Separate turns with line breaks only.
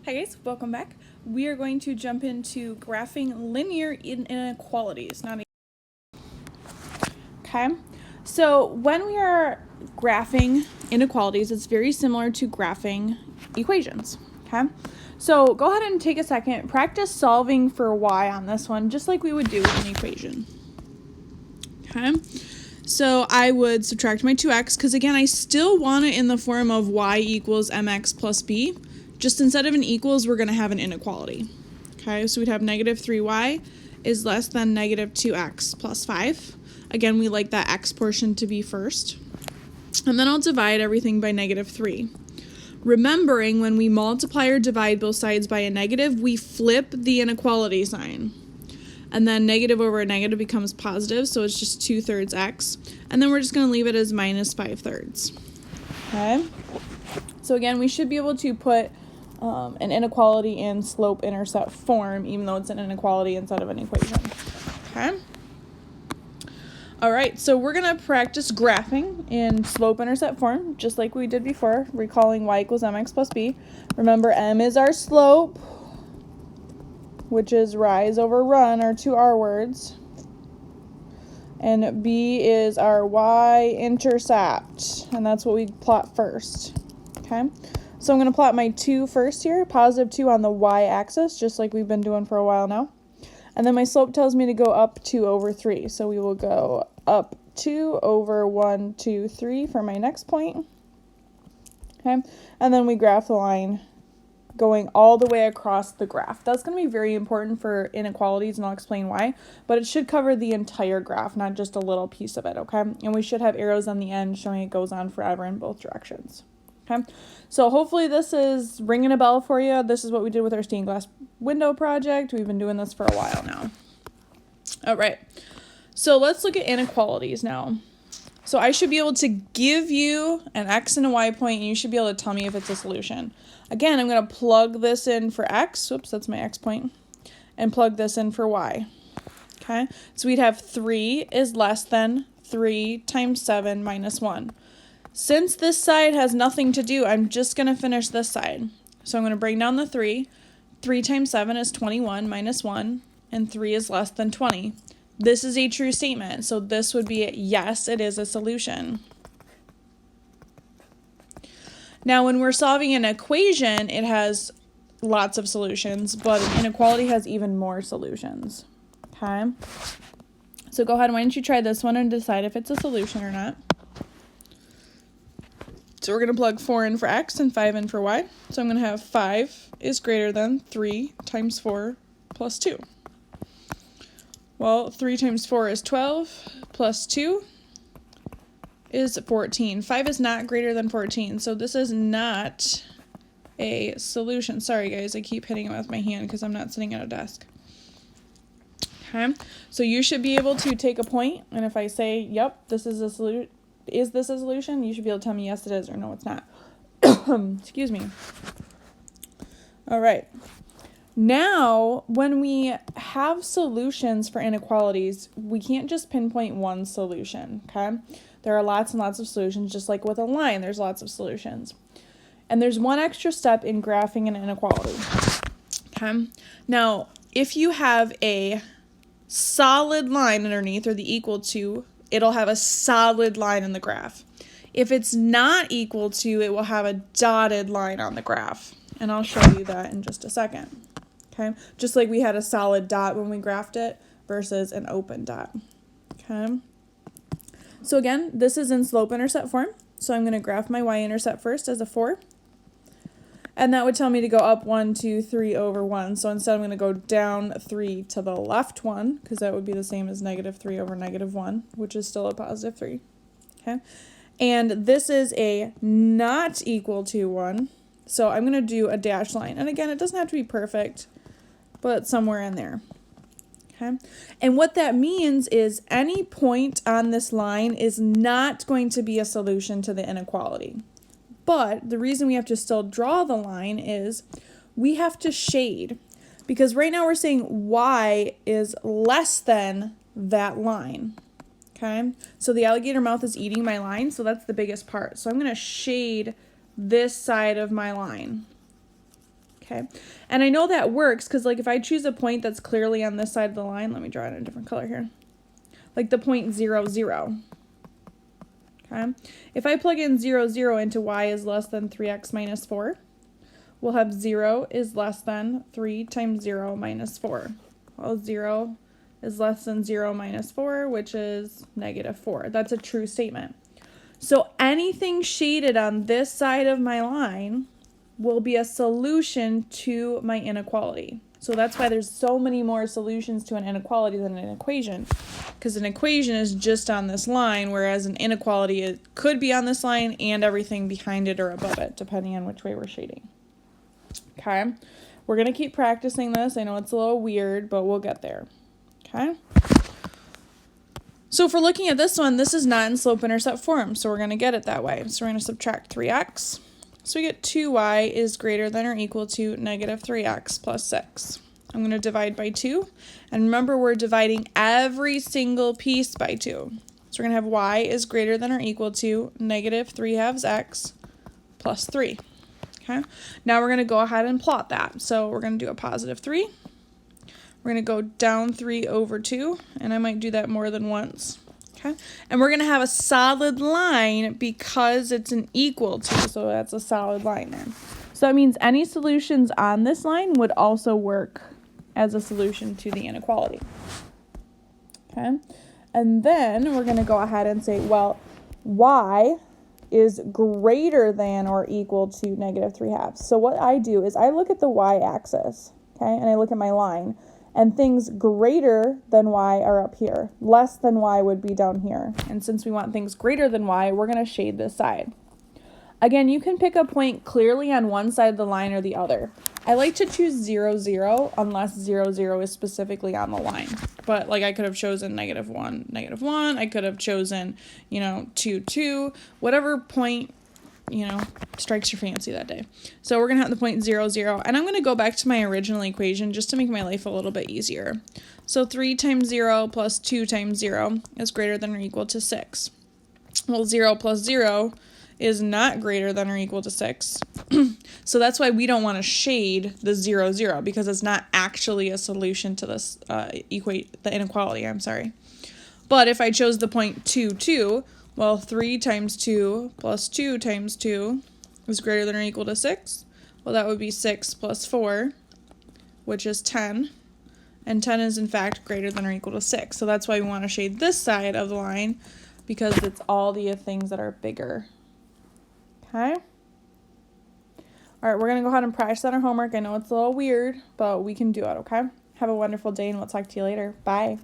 Hi guys, welcome back. We are going to jump into graphing linear inequalities. Okay, so when we are graphing inequalities, it's very similar to graphing equations. Okay, so go ahead and take a second, practice solving for y on this one, just like we would do with an equation. Okay, so I would subtract my 2x, because again, I still want it in the form of y equals mx plus b. Just instead of an equals, we're going to have an inequality. Okay, so we'd have negative 3y is less than negative 2x plus 5. Again, we like that x portion to be first. And then I'll divide everything by negative 3. Remembering, when we multiply or divide both sides by a negative, we flip the inequality sign. And then negative over a negative becomes positive, so it's just 2/3 x. And then we're just going to leave it as minus 5/3. Okay, so again, we should be able to put an inequality in slope-intercept form, even though it's an inequality instead of an equation. Okay. All right, so we're going to practice graphing in slope-intercept form, just like we did before, recalling y equals mx plus b. Remember, m is our slope, which is rise over run, our two R words. And b is our y-intercept, and that's what we plot first. Okay. So I'm going to plot my 2 first here, positive 2 on the y-axis, just like we've been doing for a while now. And then my slope tells me to go up 2 over 3. So we will go up 2 over 1, 2, 3 for my next point. Okay, and then we graph the line going all the way across the graph. That's going to be very important for inequalities, and I'll explain why. But it should cover the entire graph, not just a little piece of it, okay? And we should have arrows on the end showing it goes on forever in both directions. Okay, so hopefully this is ringing a bell for you. This is what we did with our stained glass window project. We've been doing this for a while now. All right, so let's look at inequalities now. So I should be able to give you an x and a y point, and you should be able to tell me if it's a solution. Again, I'm going to plug this in for x. Whoops, that's my x point. And plug this in for y. Okay, so we'd have 3 is less than 3 times 7 minus 1. Since this side has nothing to do, I'm just going to finish this side. So I'm going to bring down the 3. 3 times 7 is 21 minus 1, and 3 is less than 20. This is a true statement, so this would be yes, it is a solution. Now, when we're solving an equation, it has lots of solutions, but an inequality has even more solutions. Okay? So go ahead, why don't you try this one and decide if it's a solution or not. So we're going to plug 4 in for x and 5 in for y. So I'm going to have 5 is greater than 3 times 4 plus 2. Well, 3 times 4 is 12, plus 2 is 14. 5 is not greater than 14, so this is not a solution. Sorry, guys, I keep hitting it with my hand because I'm not sitting at a desk. Okay, so you should be able to take a point, and if I say, yep, this is a solution, is this a solution? You should be able to tell me yes, it is, or no, it's not. Excuse me. All right. Now, when we have solutions for inequalities, we can't just pinpoint one solution, okay? There are lots and lots of solutions, just like with a line, there's lots of solutions. And there's one extra step in graphing an inequality, okay? Now, if you have a solid line underneath, or the equal to, it'll have a solid line in the graph. If it's not equal to, it will have a dotted line on the graph. And I'll show you that in just a second. Okay, just like we had a solid dot when we graphed it versus an open dot. Okay, so again, this is in slope-intercept form. So I'm going to graph my y-intercept first as a 4. And that would tell me to go up 1, 2, 3 over 1. So instead I'm going to go down 3 to the left 1, because that would be the same as negative 3 over negative 1, which is still a positive 3. Okay, and this is a not equal to 1. So I'm going to do a dashed line. And again, it doesn't have to be perfect, but somewhere in there. Okay, and what that means is any point on this line is not going to be a solution to the inequality. But the reason we have to still draw the line is we have to shade, because right now we're saying y is less than that line. Okay, so the alligator mouth is eating my line, so that's the biggest part. So I'm going to shade this side of my line. Okay, and I know that works because, like, if I choose a point that's clearly on this side of the line, let me draw it in a different color here, like the point 0, 0. Okay, if I plug in 0, 0 into y is less than 3x minus 4, we'll have 0 is less than 3 times 0 minus 4. Well, 0 is less than 0 minus 4, which is negative 4. That's a true statement. So anything shaded on this side of my line will be a solution to my inequality. So that's why there's so many more solutions to an inequality than an equation, because an equation is just on this line, whereas an inequality, it could be on this line and everything behind it or above it, depending on which way we're shading. Okay, we're going to keep practicing this. I know it's a little weird, but we'll get there. Okay. So if we're looking at this one, this is not in slope-intercept form, so we're going to get it that way. So we're going to subtract 3x. So we get 2y is greater than or equal to negative 3x plus 6. I'm going to divide by 2. And remember, we're dividing every single piece by 2. So we're going to have y is greater than or equal to negative 3/2 x plus 3. Okay. Now we're going to go ahead and plot that. So we're going to do a positive 3. We're going to go down 3 over 2, and I might do that more than once. Okay, and we're going to have a solid line because it's an equal to, so that's a solid line there. So that means any solutions on this line would also work as a solution to the inequality. Okay, and then we're going to go ahead and say, well, y is greater than or equal to negative 3/2. So what I do is I look at the y-axis, okay, and I look at my line. And things greater than y are up here. Less than y would be down here. And since we want things greater than y, we're going to shade this side. Again, you can pick a point clearly on one side of the line or the other. I like to choose 0, 0 unless 0, 0 is specifically on the line. But like I could have chosen negative 1, negative 1. I could have chosen, 2, 2. Whatever point strikes your fancy that day. So we're going to have the point 0, 0. And I'm going to go back to my original equation just to make my life a little bit easier. So 3 times 0 plus 2 times 0 is greater than or equal to 6. Well, 0 plus 0 is not greater than or equal to 6. So that's why we don't want to shade the 0, 0, because it's not actually a solution to this the inequality, But if I chose the point 2, 2, well, 3 times 2 plus 2 times 2 is greater than or equal to 6. Well, that would be 6 plus 4, which is 10. And 10 is, in fact, greater than or equal to 6. So that's why we want to shade this side of the line, because it's all the things that are bigger. Okay? All right, we're going to go ahead and practice on our homework. I know it's a little weird, but we can do it, okay? Have a wonderful day, and we'll talk to you later. Bye.